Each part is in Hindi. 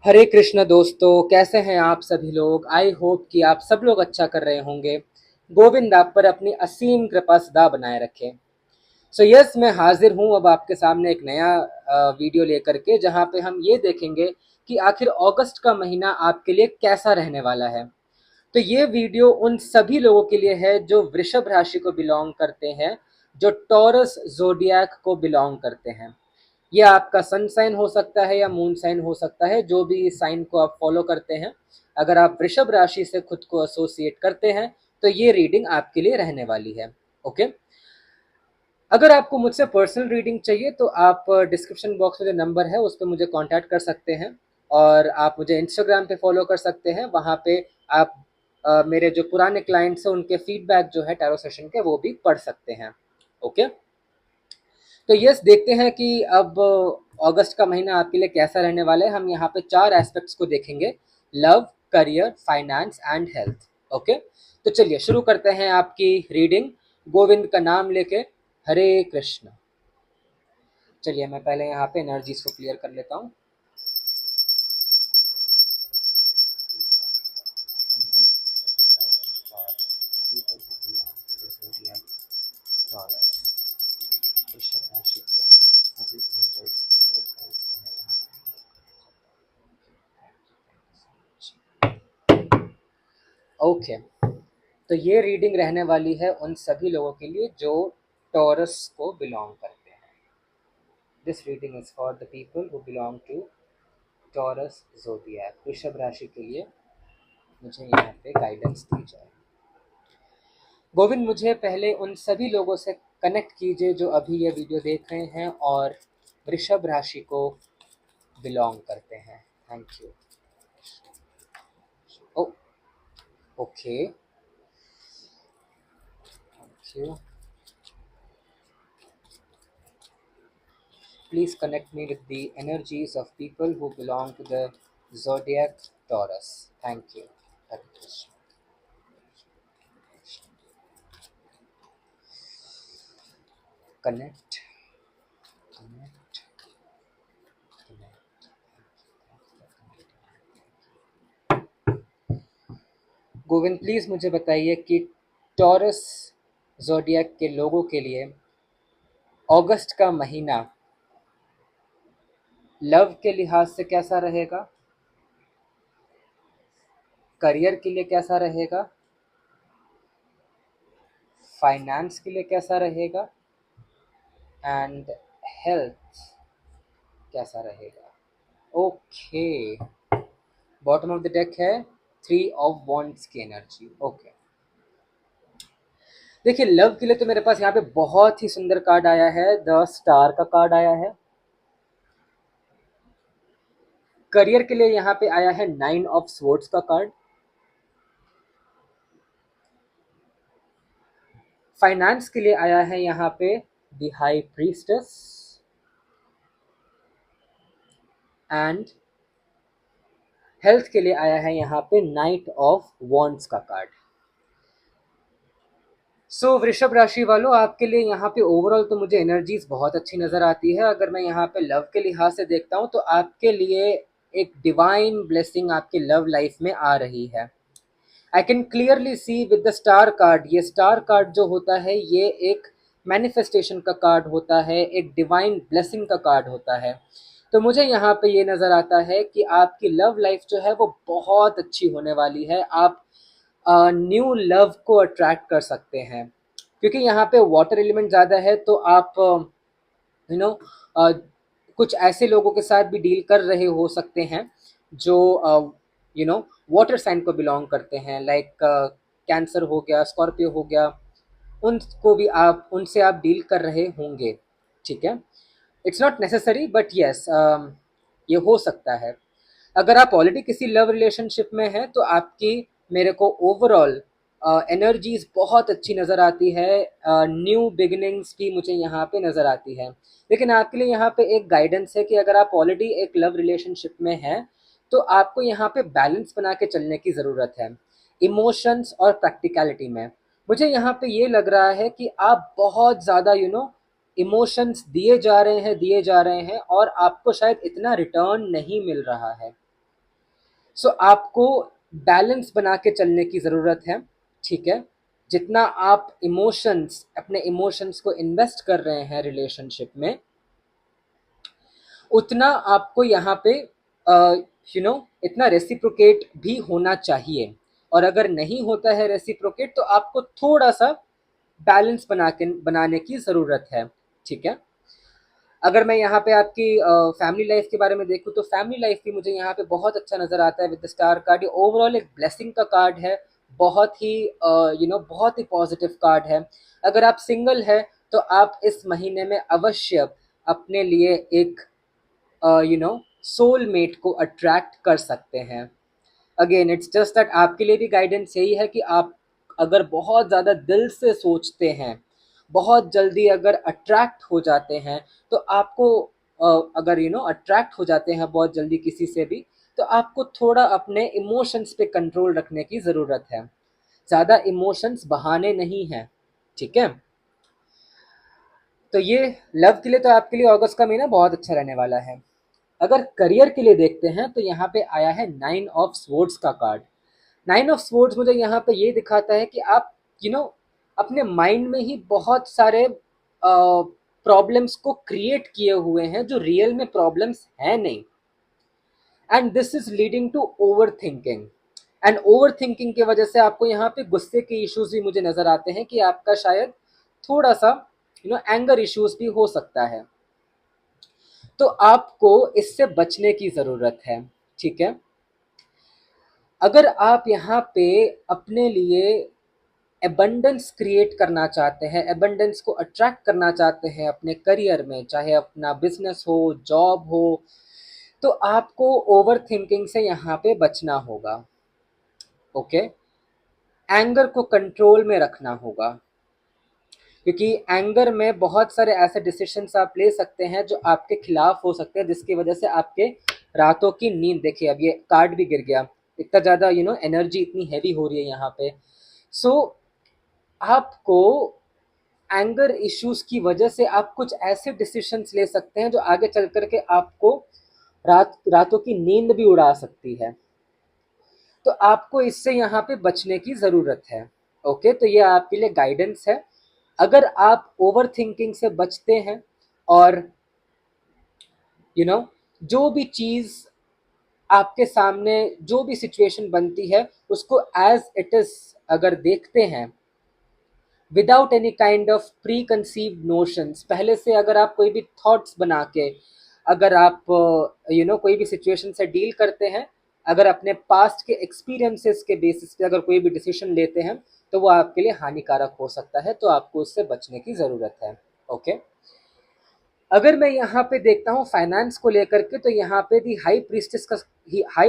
हरे कृष्ण दोस्तों, कैसे हैं आप सभी लोग। आई होप कि आप सब लोग अच्छा कर रहे होंगे। गोविंद आप पर अपनी असीम कृपा सदा बनाए रखे। सो यस, मैं हाजिर हूं अब आपके सामने एक नया वीडियो लेकर के, जहां पे हम ये देखेंगे कि आखिर अगस्त का महीना आपके लिए कैसा रहने वाला है। तो ये वीडियो उन सभी लोगों के लिए है जो वृषभ राशि को बिलोंग करते हैं, जो टॉरस जोडियक को बिलोंग करते हैं। ये आपका सन साइन हो सकता है या मून साइन हो सकता है, जो भी साइन को आप फॉलो करते हैं। अगर आप वृषभ राशि से खुद को एसोसिएट करते हैं तो ये रीडिंग आपके लिए रहने वाली है। ओके। अगर आपको मुझसे पर्सनल रीडिंग चाहिए तो आप डिस्क्रिप्शन बॉक्स में जो नंबर है उस पर मुझे कांटेक्ट कर सकते हैं, और आप मुझे इंस्टाग्राम पे फॉलो कर सकते हैं। वहाँ पे आप मेरे जो पुराने क्लाइंट्स हैं उनके फीडबैक जो है टैरो सेशन के, वो भी पढ़ सकते हैं। ओके। तो यस, देखते हैं कि अब अगस्त का महीना आपके लिए कैसा रहने वाला है। हम यहाँ पे 4 एस्पेक्ट्स को देखेंगे: love, career, finance and health. Okay. तो चलिए शुरू करते हैं आपकी रीडिंग, गोविंद का नाम लेके। हरे कृष्ण। चलिए मैं पहले यहाँ पे एनर्जीज को क्लियर कर लेता हूँ। ओके। तो ये रीडिंग रहने वाली है उन सभी लोगों के लिए जो टॉरस को बिलोंग करते हैं। This reading is for the people who belong to Taurus zodiac. वृषभ राशि के लिए मुझे यहाँ पे गाइडेंस दी जाए। गोविंद, मुझे पहले उन सभी लोगों से कनेक्ट कीजिए जो अभी ये वीडियो देख रहे हैं और वृषभ राशि को बिलोंग करते हैं। Thank you. Oh, okay, thank you. Please connect me with the energies of people who belong to the zodiac Taurus. Thank you. Hare Krishna. Connect, connect, connect. Govind, please मुझे बताइए कि टॉरस जोडियक के लोगों के लिए अगस्त का महीना लव के लिहाज से कैसा रहेगा, करियर के लिए कैसा रहेगा, फाइनेंस के लिए कैसा रहेगा, एंड हेल्थ कैसा रहेगा। Okay. Bottom of the deck है 3 ऑफ वॉन्ड्स की एनर्जी। ओके। देखिए, लव के लिए तो मेरे पास यहाँ पे बहुत ही सुंदर कार्ड आया है, द स्टार का कार्ड आया है। करियर के लिए यहाँ पे आया है 9 ऑफ स्वॉर्ड्स का कार्ड। फाइनेंस के लिए आया है यहाँ पे the high priestess, and health के लिए आया है यहाँ पे नाइट ऑफ वॉन्ड्स का कार्ड। सो वृषभ राशि वालों, आपके लिए यहाँ पे ओवरऑल तो मुझे एनर्जीज बहुत अच्छी नजर आती है। अगर मैं यहाँ पे लव के लिहाज से देखता हूँ तो आपके लिए एक डिवाइन ब्लेसिंग आपके लव लाइफ में आ रही है। I can clearly see with the star card. ये स्टार कार्ड जो होता है ये एक मैनिफेस्टेशन का कार्ड होता है, एक डिवाइन ब्लेसिंग का कार्ड होता है। तो मुझे यहाँ पे ये नज़र आता है कि आपकी लव लाइफ जो है वो बहुत अच्छी होने वाली है। आप न्यू लव को अट्रैक्ट कर सकते हैं, क्योंकि यहाँ पे वाटर एलिमेंट ज़्यादा है। तो आप यू नो कुछ ऐसे लोगों के साथ भी डील कर रहे हो सकते हैं जो वाटर साइन को बिलोंग करते हैं, लाइक कैंसर हो गया, स्कॉर्पियो हो गया। उनको भी आप उनसे आप डील कर रहे होंगे। ठीक है। It's not necessary but yes, ये हो सकता है। अगर आप ऑलरेडी किसी लव रिलेशनशिप में हैं तो आपकी, मेरे को ओवरऑल एनर्जीज बहुत अच्छी नज़र आती है। न्यू बिगिनिंग्स भी मुझे यहाँ पे नज़र आती है। लेकिन आपके लिए यहाँ पे एक गाइडेंस है कि अगर आप ऑलरेडी एक लव रिलेशनशिप में हैं तो आपको यहाँ पे बैलेंस बना के चलने की ज़रूरत है, इमोशंस और प्रैक्टिकलिटी में। मुझे यहाँ पे ये लग रहा है कि आप बहुत ज़्यादा इमोशंस दिए जा रहे हैं और आपको शायद इतना रिटर्न नहीं मिल रहा है। सो आपको बैलेंस बना के चलने की ज़रूरत है, ठीक है? जितना आप इमोशंस, अपने इमोशंस को इन्वेस्ट कर रहे हैं रिलेशनशिप में, उतना आपको यहाँ पे इतना रेसिप्रोकेट भी होना चाहिए। और अगर नहीं होता है रेसिप्रोकेट, तो आपको थोड़ा सा बैलेंस बनाने की ज़रूरत है, ठीक है? अगर मैं यहाँ पे आपकी फैमिली लाइफ के बारे में देखूँ, तो फैमिली लाइफ भी मुझे यहाँ पे बहुत अच्छा नज़र आता है विद द स्टार कार्ड। ये ओवरऑल एक ब्लेसिंग का कार्ड है, बहुत ही बहुत ही पॉजिटिव कार्ड है। अगर आप सिंगल है, तो आप इस महीने में अवश्य अपने लिए एक सोलमेट को अट्रैक्ट कर सकते हैं। अगेन इट्स जस्ट दैट आपके लिए भी गाइडेंस यही है कि आप अगर बहुत ज़्यादा दिल से सोचते हैं, बहुत जल्दी अगर अट्रैक्ट हो जाते हैं, तो आपको अगर अट्रैक्ट हो जाते हैं बहुत जल्दी किसी से भी, तो आपको थोड़ा अपने इमोशंस पे कंट्रोल रखने की ज़रूरत है। ज़्यादा इमोशंस बहाने नहीं हैं, ठीक है? तो ये लव के लिए तो आपके लिए अगस्त का महीना बहुत अच्छा रहने वाला है। अगर करियर के लिए देखते हैं, तो यहाँ पे आया है 9 ऑफ स्वॉर्ड्स का कार्ड। 9 ऑफ स्वॉर्ड्स मुझे यहाँ पे ये दिखाता है कि आप यू you नो अपने माइंड में ही बहुत सारे प्रॉब्लम्स को क्रिएट किए हुए हैं जो रियल में प्रॉब्लम्स हैं नहीं, and this is leading to over thinking. And over thinking की वजह से आपको यहाँ पे गुस्से के इश्यूज भी मुझे नजर आते हैं कि आपका शायद थोड़ा सा एंगर इश्यूज भी हो सकता है। तो आपको इससे बचने की ज़रूरत है, ठीक है? अगर आप यहाँ पे अपने लिए एबंडेंस क्रिएट करना चाहते हैं, एबंडेंस को अट्रैक्ट करना चाहते हैं अपने करियर में, चाहे अपना बिजनेस हो, जॉब हो, तो आपको ओवर थिंकिंग से यहाँ पे बचना होगा, ओके? एंगर को कंट्रोल में रखना होगा, क्योंकि एंगर में बहुत सारे ऐसे डिसीजंस आप ले सकते हैं जो आपके खिलाफ हो सकते हैं, जिसकी वजह से आपके रातों की नींद, देखिए अब ये कार्ड भी गिर गया, इतना ज़्यादा एनर्जी इतनी हैवी हो रही है यहाँ पे। सो आपको एंगर इश्यूज की वजह से आप कुछ ऐसे डिसीजंस ले सकते हैं जो आगे चल करके आपको रातों की नींद भी उड़ा सकती है। तो आपको इससे यहाँ पे बचने की ज़रूरत है, ओके? तो ये आपके लिए गाइडेंस है। अगर आप ओवर थिंकिंग से बचते हैं और यू you नो know, जो भी चीज़ आपके सामने, जो भी सिचुएशन बनती है, उसको एज इट इज अगर देखते हैं, without any kind of pre conceived notions, पहले से अगर आप कोई भी थॉट्स बना के अगर आप कोई भी सिचुएशन से डील करते हैं, अगर अपने पास्ट के एक्सपीरियंसेस के बेसिस पे अगर कोई भी डिसीजन लेते हैं, तो वो आपके लिए हानिकारक हो सकता है। तो आपको उससे बचने की ज़रूरत है, ओके? अगर मैं यहाँ पे देखता हूँ फाइनेंस को लेकर के, तो यहाँ पे दी हाई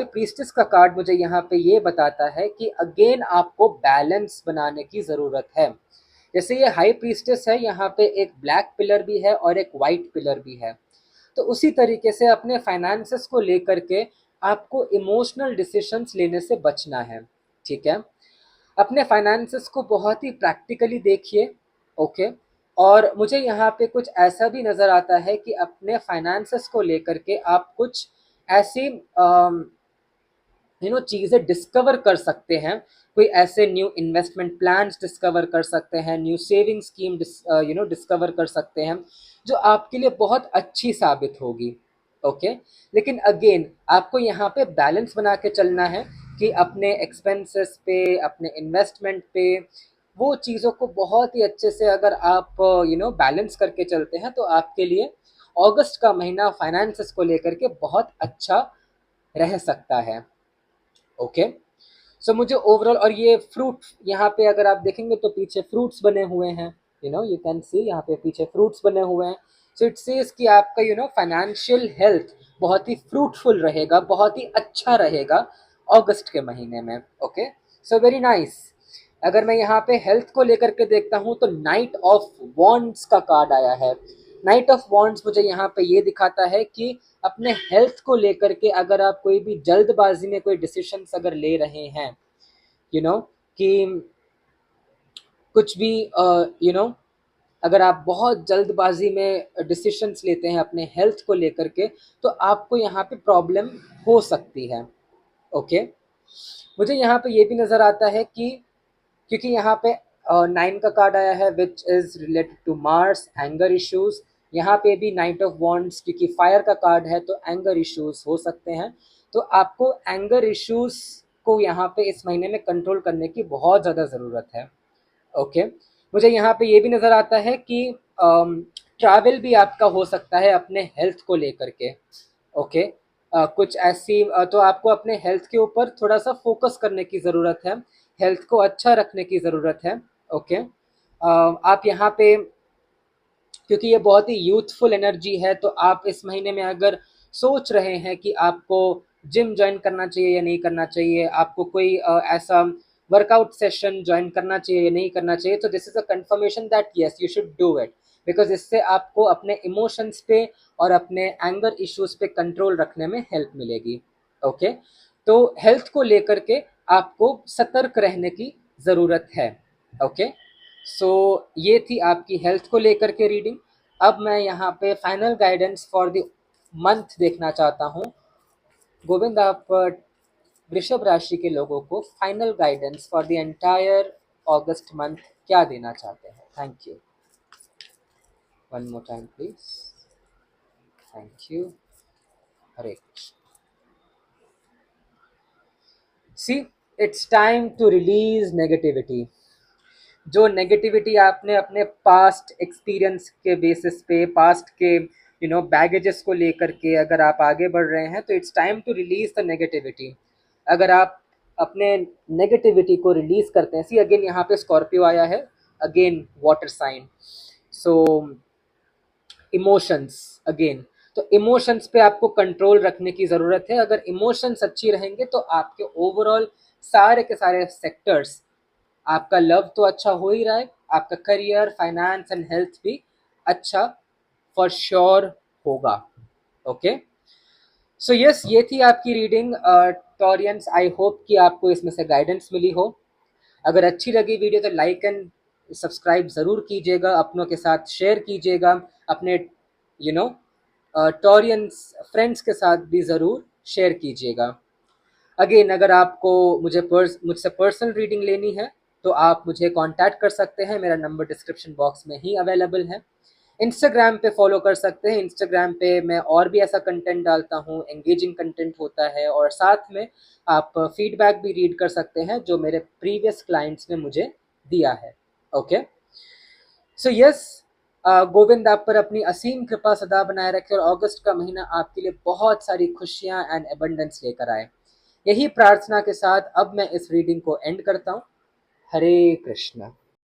प्रीस्टिस का कार्ड मुझे यहाँ पे ये बताता है कि अगेन आपको बैलेंस बनाने की ज़रूरत है। जैसे ये हाई प्रीस्टिस है, यहाँ पे एक ब्लैक पिलर भी है और एक वाइट पिलर भी है। तो उसी तरीके से अपने फाइनेंसेस को लेकर के आपको इमोशनल डिसीजंस लेने से बचना है, ठीक है? अपने फाइनेंसेस को बहुत ही प्रैक्टिकली देखिए, ओके? और मुझे यहाँ पे कुछ ऐसा भी नज़र आता है कि अपने फाइनेंसेस को लेकर के आप कुछ ऐसी चीज़ें डिस्कवर कर सकते हैं। कोई ऐसे न्यू इन्वेस्टमेंट प्लान्स डिस्कवर कर सकते हैं, न्यू सेविंग स्कीम डिस्कवर कर सकते हैं, जो आपके लिए बहुत अच्छी साबित होगी, ओके? लेकिन अगेन आपको यहाँ पे बैलेंस बना के चलना है कि अपने एक्सपेंसेस पे, अपने इन्वेस्टमेंट पे, वो चीज़ों को बहुत ही अच्छे से अगर आप बैलेंस करके चलते हैं, तो आपके लिए अगस्त का महीना फाइनेंसेस को लेकर के बहुत अच्छा रह सकता है, ओके? सो मुझे ओवरऑल, और ये फ्रूट यहाँ पे अगर आप देखेंगे तो पीछे फ्रूट्स बने हुए हैं, यू कैन सी यहाँ पे पीछे फ्रूट्स बने हुए हैं। सो इट सेज कि आपका फाइनेंशियल हेल्थ बहुत ही फ्रूटफुल रहेगा, बहुत ही अच्छा रहेगा अगस्त के महीने में, ओके? So very nice. अगर मैं यहाँ पे हेल्थ को लेकर के देखता हूँ, तो नाइट ऑफ वॉन्ड्स का कार्ड आया है। नाइट ऑफ वॉन्ड्स मुझे यहाँ पे ये दिखाता है कि अपने हेल्थ को लेकर के अगर आप कोई भी जल्दबाजी में कोई डिसीजंस अगर ले रहे हैं, कि कुछ भी यू नो अगर आप बहुत जल्दबाजी में डिसीजंस लेते हैं अपने हेल्थ को लेकर के, तो आपको यहाँ पे प्रॉब्लम हो सकती है, ओके, मुझे यहाँ पे ये भी नज़र आता है कि क्योंकि यहाँ पे 9 का कार्ड आया है which is related to Mars, anger issues. यहाँ पे भी नाइट ऑफ वॉन्ड्स, क्योंकि फायर का कार्ड है तो एंगर इश्यूज हो सकते हैं। तो आपको एंगर इश्यूज को यहाँ पे इस महीने में कंट्रोल करने की बहुत ज़्यादा ज़रूरत है। ओके, मुझे यहाँ पे ये भी नज़र आता है कि ट्रैवल भी आपका हो सकता है अपने हेल्थ को लेकर के। ओके, कुछ ऐसी तो आपको अपने हेल्थ के ऊपर थोड़ा सा फोकस करने की ज़रूरत है, हेल्थ को अच्छा रखने की ज़रूरत है। ओके, आप यहाँ पे, क्योंकि ये बहुत ही यूथफुल एनर्जी है, तो आप इस महीने में अगर सोच रहे हैं कि आपको जिम ज्वाइन करना चाहिए या नहीं करना चाहिए, आपको कोई ऐसा वर्कआउट सेशन ज्वाइन करना चाहिए या नहीं करना चाहिए, तो this is a confirmation that yes you should do it, because इससे आपको अपने इमोशंस पे और अपने एंगर इश्यूज पे कंट्रोल रखने में हेल्प मिलेगी। ओके, तो हेल्थ को लेकर के आपको सतर्क रहने की ज़रूरत है। ओके, सो ये थी आपकी हेल्थ को लेकर के रीडिंग। अब मैं यहाँ पे final guidance for the month देखना चाहता हूँ। गोविंद, आप वृषभ राशि के लोगों को final guidance for the entire August month क्या देना चाहते हैं? Thank you. One more time please. Thank you. Hare Krishna. See, it's time to release negativity. जो नेगेटिविटी आपने अपने पास्ट एक्सपीरियंस के बेसिस पे, पास्ट के बैगेजेस को लेकर के अगर आप आगे बढ़ रहे हैं, तो it's time to release the negativity. अगर आप अपने नेगेटिविटी को रिलीज करते हैं, सी अगेन यहाँ पे स्कॉर्पियो आया है, अगेन वाटर साइन, सो इमोशंस अगेन। तो इमोशंस पे आपको कंट्रोल रखने की ज़रूरत है। अगर इमोशंस अच्छी रहेंगे तो आपके ओवरऑल सारे के सारे सेक्टर्स, आपका लव तो अच्छा हो ही रहा है, आपका करियर, फाइनेंस एंड हेल्थ भी अच्छा फॉर श्योर होगा। ओके, सो यस, ये थी आपकी रीडिंग टॉरियंस। आई होप कि आपको इसमें से गाइडेंस मिली हो। अगर अच्छी लगी वीडियो तो लाइक एंड सब्सक्राइब ज़रूर कीजिएगा, अपनों के साथ शेयर कीजिएगा, अपने टॉरियंस फ्रेंड्स के साथ भी ज़रूर शेयर कीजिएगा। अगेन, अगर आपको मुझसे पर्सनल रीडिंग लेनी है तो आप मुझे कांटेक्ट कर सकते हैं, मेरा नंबर डिस्क्रिप्शन बॉक्स में ही अवेलेबल है। इंस्टाग्राम पे फॉलो कर सकते हैं, इंस्टाग्राम पे मैं और भी ऐसा कंटेंट डालता हूँ, एंगेजिंग कंटेंट होता है, और साथ में आप फीडबैक भी रीड कर सकते हैं जो मेरे प्रीवियस क्लाइंट्स ने मुझे दिया है। ओके, सो यस, गोविंद आप पर अपनी असीम कृपा सदा बनाए रखे और अगस्त का महीना आपके लिए बहुत सारी खुशियां एंड एबंडेंस लेकर आए। यही प्रार्थना के साथ अब मैं इस रीडिंग को एंड करता हूँ। हरे कृष्णा।